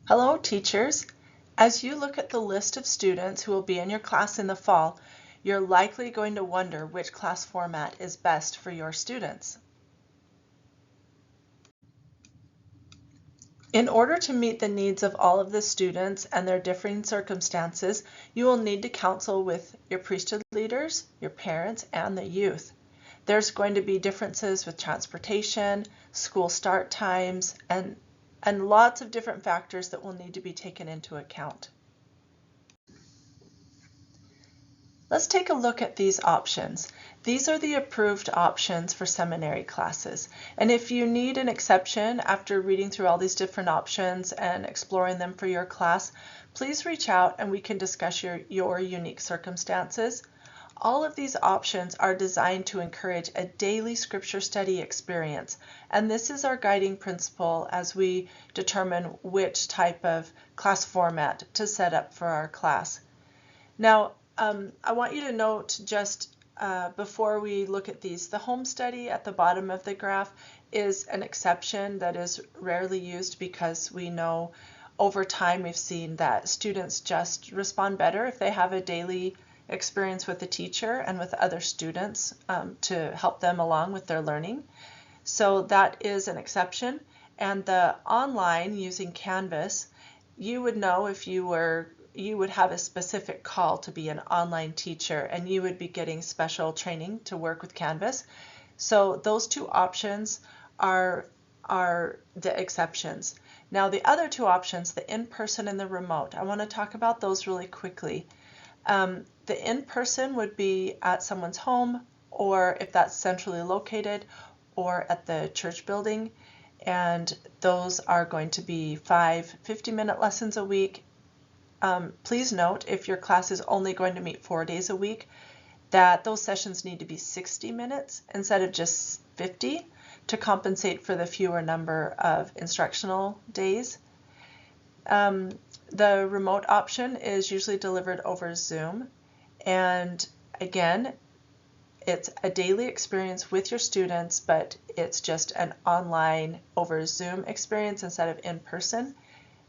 Hello, teachers. As you look at the list of students who will be in your class in the fall, you're likely going to wonder which class format is best for your students. In order to meet the needs of all of the students and their differing circumstances, you will need to counsel with your priesthood leaders, your parents, and the youth. There's going to be differences with transportation, school start times, and lots of different factors that will need to be taken into account. Let's take a look at these options. These are the approved options for seminary classes. And if you need an exception after reading through all these different options and exploring them for your class, please reach out and we can discuss your unique circumstances. All of these options are designed to encourage a daily scripture study experience, and this is our guiding principle as we determine which type of class format to set up for our class. Now, I want you to note just before we look at these, the home study at the bottom of the graph is an exception that is rarely used because we know over time we've seen that students just respond better if they have a daily experience with the teacher and with other students to help them along with their learning. So that is an exception. And the online using Canvas, you would know if you would have a specific call to be an online teacher and you would be getting special training to work with Canvas. So those two options are the exceptions. Now the other two options, the in-person and the remote, I want to talk about those really quickly. The in-person would be at someone's home, or if that's centrally located, or at the church building, and those are going to be 5 50-minute lessons a week. Please note, if your class is only going to meet 4 days a week, that those sessions need to be 60 minutes instead of just 50 to compensate for the fewer number of instructional days. The remote option is usually delivered over Zoom, and again, it's a daily experience with your students, but it's just an online over Zoom experience instead of in person.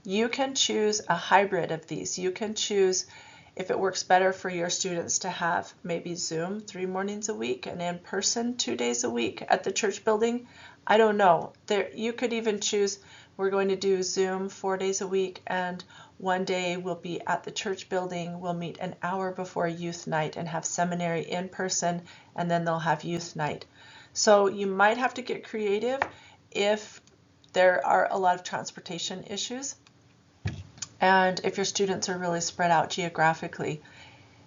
You can choose a hybrid of these. You can choose if it works better for your students to have maybe Zoom 3 mornings a week and in person 2 days a week at the church building. I don't know. You could even choose, we're going to do Zoom 4 days a week and 1 day we'll be at the church building. We'll meet an hour before youth night and have seminary in person, and then they'll have youth night. So you might have to get creative if there are a lot of transportation issues and if your students are really spread out geographically.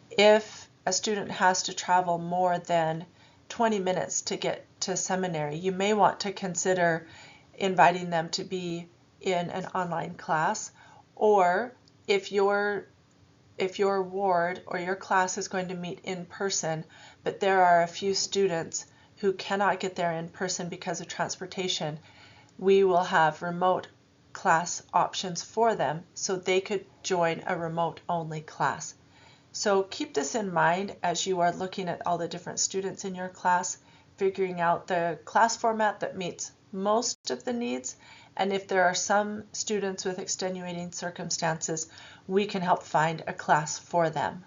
If a student has to travel more than 20 minutes to get to seminary, you may want to consider inviting them to be in an online class, or if your ward or your class is going to meet in person, but there are a few students who cannot get there in person because of transportation, we will have remote class options for them so they could join a remote only class. So keep this in mind as you are looking at all the different students in your class, figuring out the class format that meets most of the needs, and if there are some students with extenuating circumstances, we can help find a class for them.